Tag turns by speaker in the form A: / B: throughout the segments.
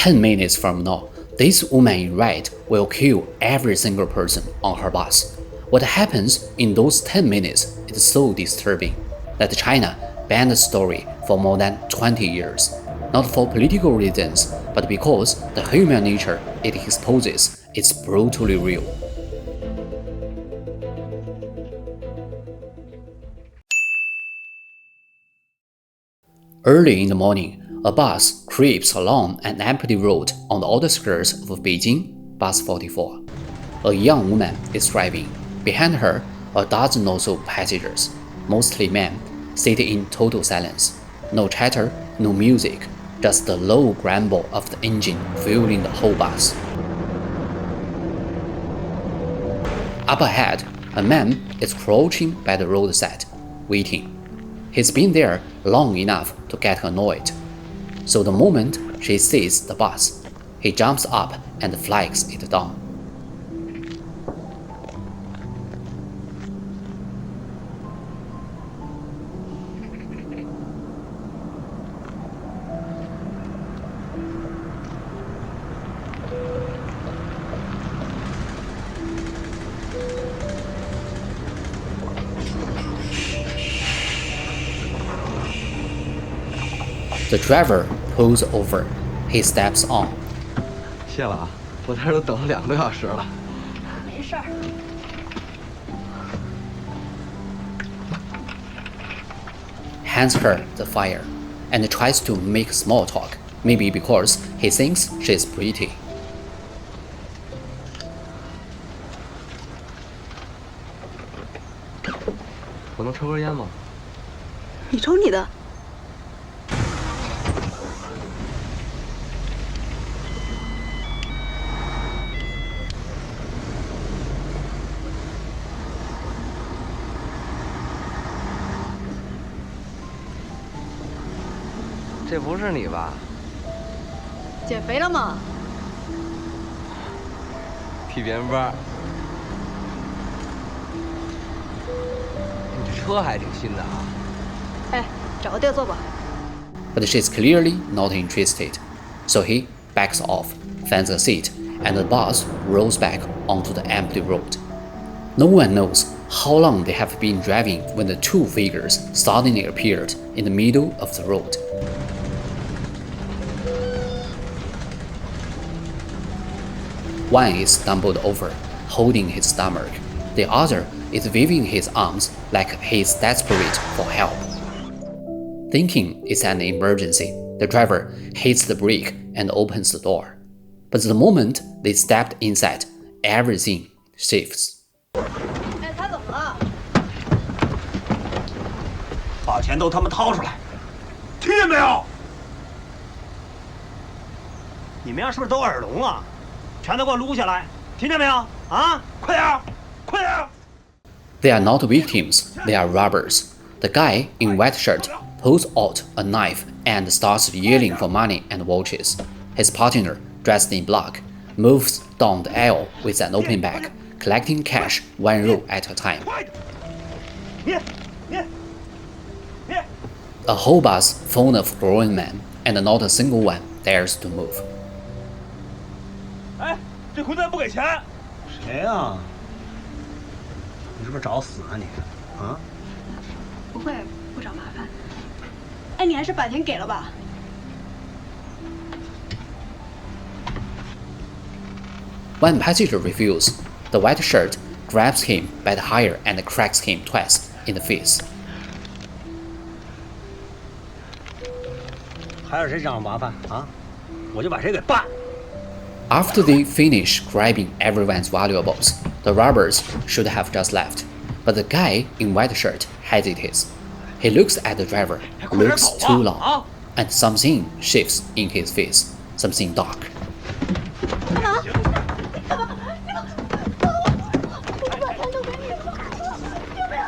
A: 10 minutes from now, this woman in red will kill every single person on her bus. What happens in those 10 minutes is so disturbing that China banned the story for more than 20 years. Not for political reasons, but because the human nature it exposes is brutally real. Early in the morning, a bus creeps along an empty road on the outskirts of Beijing, bus 44. A young woman is driving. Behind her, a dozen or so passengers, mostly men, sit in total silence. No chatter, no music, just the low grumble of the engine fueling the whole bus. Up ahead, a man is crouching by the roadside, waiting. He's been there long enough to get annoyed. So the moment she sees the bus, he jumps up and flags it down. The driver pulls over. He steps on.
B: 谢了啊，我在这都等了2个小时了。
C: 没事儿。
A: Hands her the fire and tries to make small talk, maybe because he thinks she's pretty.
B: 我能抽根烟吗？
C: 你抽你的。
B: 这不是你吧？
C: 减肥了吗？
B: 屁鞭包。你这车还挺新的啊。
C: 哎，找个地儿坐吧。
A: But she's clearly not interested, so he backs off, finds a seat, and the bus rolls back onto the empty road. No one knows how long they have been driving when the two figures suddenly appeared in the middle of the road. One is stumbled over, holding his stomach. The other is waving his arms like he is desperate for help. Thinking it's an emergency, the driver hits the brake and opens the door. But the moment they stepped inside, everything shifts.
C: 哎，他怎么了？
D: 把钱都他妈掏出来，听见没有？你们家是不是都耳聋了？全都给我撸下来，听见没有？啊，快点，快点！
A: They are not victims, they are robbers. The guy in white shirt pulls out a knife and starts yelling for money and watches. His partner, dressed in black, moves down the aisle with an open bag, collecting cash one roll at a time. A whole bus full of grown men, and not a single one dares to move.
D: 哎，这混蛋不给钱！谁呀？你是不是找死啊你？啊？
C: 不会，不找麻烦。哎，你还是把钱给了吧。
A: When passenger refuses, the white shirt grabs him by the hair and cracks him twice in the face.
D: 还有谁找麻烦啊？我就把谁给办！
A: After they finish grabbing everyone's valuables, the robbers should have just left. But the guy in white shirt hesitates. He looks at the driver, looks too long, and something shifts in his face, something dark.
C: 干嘛？干嘛？我把钱都给你了，救命！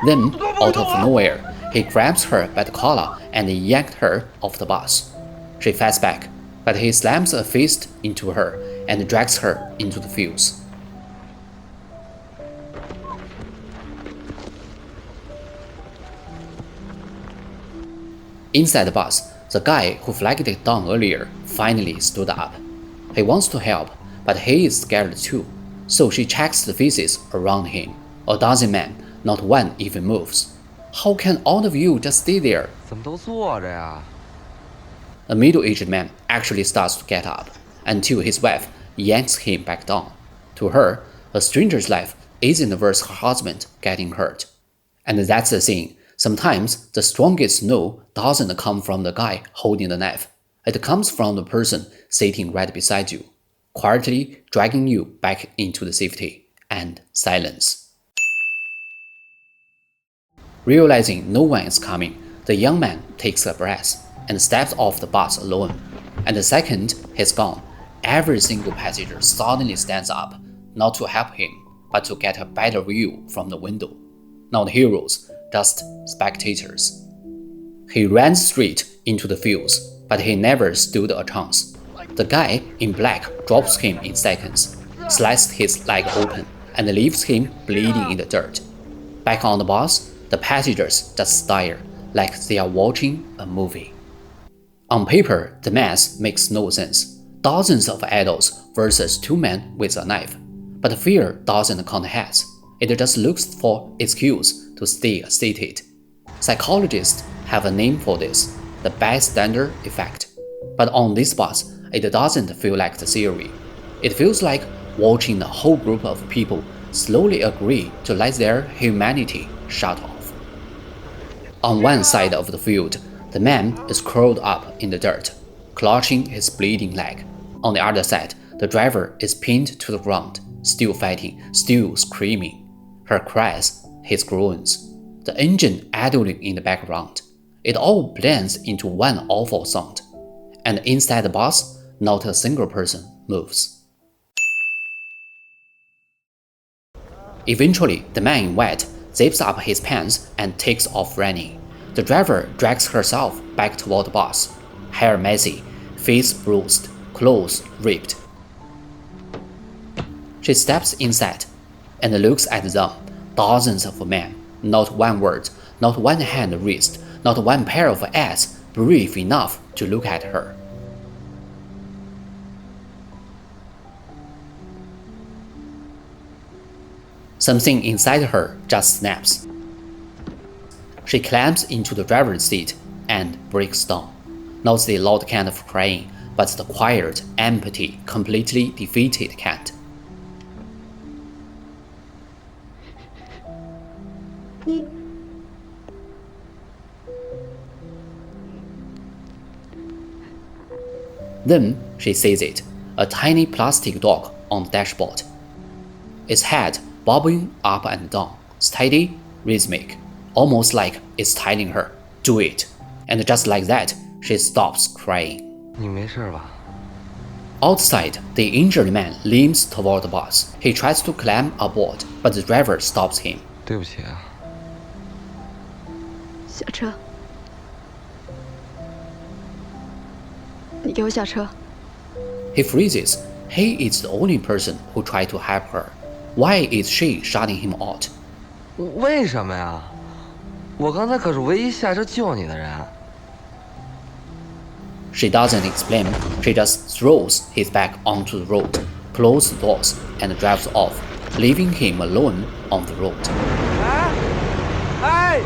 A: Then, out of nowhere, he grabs her by the collar and yanked her off the bus. She fights back, but he slams a fist into her and drags her into the fuse. Inside the bus, the guy who flagged it down earlier finally stood up. He wants to help, but he is scared too, so she checks the faces around him. A dozen men, not one even moves. How can all of you just stay there?
B: 怎么都坐着呀？
A: A middle-aged man actually starts to get up, until his wife yanks him back down. To her, a stranger's life isn't worth her husband getting hurt. And that's the thing. Sometimes the strongest no doesn't come from the guy holding the knife. It comes from the person sitting right beside you, quietly dragging you back into the safety and silence. Realizing no one is coming, the young man takes a breath and steps off the bus alone. And the second he's gone, every single passenger suddenly stands up, not to help him, but to get a better view from the window. Not heroes, just spectators. He ran straight into the fields, but he never stood a chance. The guy in black drops him in seconds, slices his leg open, and leaves him bleeding in the dirt. Back on the bus, the passengers just stare, like they are watching a movie. On paper, the math makes no sense. Dozens of adults versus 2 men with a knife. But fear doesn't count heads. It just looks for excuse to stay seated. Psychologists have a name for this, the bystander effect. But on this bus, it doesn't feel like the theory. It feels like watching a whole group of people slowly agree to let their humanity shut off. On one side of the field, the man is curled up in the dirt, clutching his bleeding leg. On the other side, the driver is pinned to the ground, still fighting, still screaming. Her cries, his groans, the engine idling in the background. It all blends into one awful sound. And inside the bus, not a single person moves. Eventually, the man in white zips up his pants and takes off running. The driver drags herself back toward the bus, hair messy, face bruised, clothes ripped. She steps inside and looks at them, dozens of men, not one word, not one hand raised, not one pair of eyes brave enough to look at her. Something inside her just snaps. She climbs into the driver's seat and breaks down. Not the loud kind of crying, but the quiet, empty, completely defeated kind. Then she sees it, a tiny plastic dog on the dashboard. Its head bobbing up and down, steady, rhythmic, almost like it's telling her, do it. And just like that, she stops crying.
B: 你没事吧？
A: Outside, the injured man leans toward the bus. He tries to climb aboard, but the driver stops him.
B: 对不起啊。
C: 下车。你给我下车。
A: He freezes. He is the only person who tried to help her. Why is she shutting him out?
B: 为什么呀？我刚才可是唯一下车救你的人。
A: She doesn't explain. She just throws his back onto the road, closes the doors, and drives off, leaving him alone on the road.
B: 哎！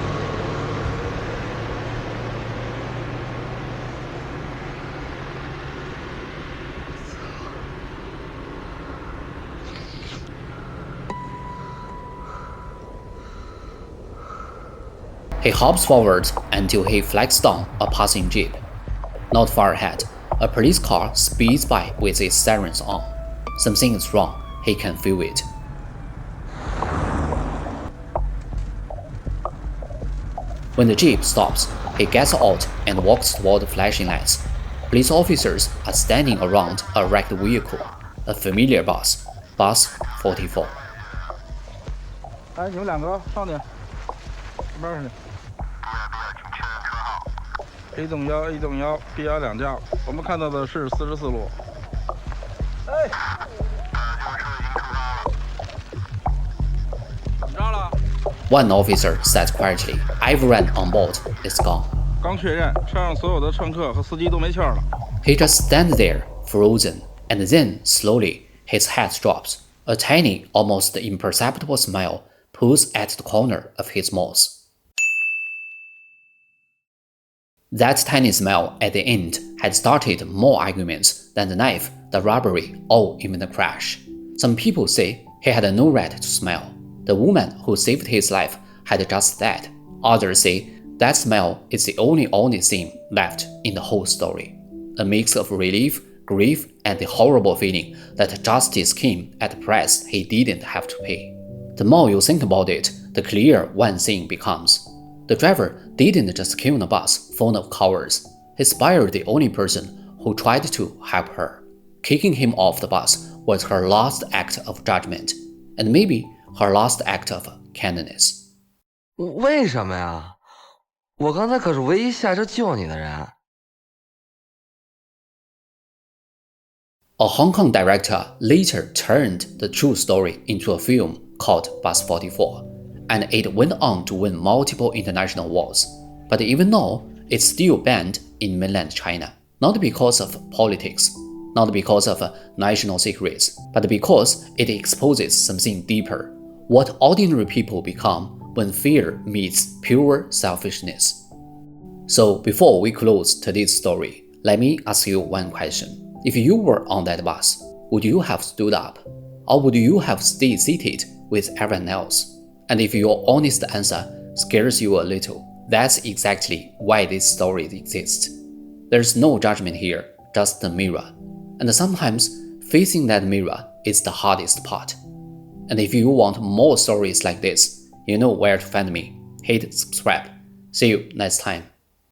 A: He hops forward until he flags down a passing jeep. Not far ahead, a police car speeds by with its sirens on. Something is wrong. He can feel it. When the jeep stops, he gets out and walks toward the flashing lights. Police officers are standing around a wrecked vehicle, a familiar bus, Bus 44.
E: 来，你们两个上去，这边上去。A 总幺 A 总幺 B 幺2架，我们看到的是44路。哎，怎么着了？
A: One officer said quietly, "Everyone on board is gone."
E: 刚确认，车上所有的乘客和司机都没气儿了。
A: He just stands there, frozen, and then, slowly, his head drops. A tiny, almost imperceptible smile pulls at the corner of his mouth. That tiny smile at the end had started more arguments than the knife, the robbery, or even the crash. Some people say he had no right to smile. The woman who saved his life had just that. Others say that smile is the only honest thing left in the whole story. A mix of relief, grief, and the horrible feeling that justice came at a price he didn't have to pay. The more you think about it, the clearer one thing becomes. The driver didn't just kill the bus full of cowards. He spared the only person who tried to help her. Kicking him off the bus was her last act of judgment, and maybe her last act of kindness.
B: 为什么呀？我刚才可是唯一下车救你的人。
A: A Hong Kong director later turned the true story into a film called Bus 44, and it went on to win multiple international awards. But even now, it's still banned in mainland China, not because of politics, not because of national secrets, but because it exposes something deeper, what ordinary people become when fear meets pure selfishness. So before we close today's story, let me ask you one question. If you were on that bus, would you have stood up? Or would you have stayed seated with everyone else? And if your honest answer scares you a little, that's exactly why this story exists. There's no judgment here, just a mirror. And sometimes, facing that mirror is the hardest part. And if you want more stories like this, you know where to find me. Hit subscribe. See you next time.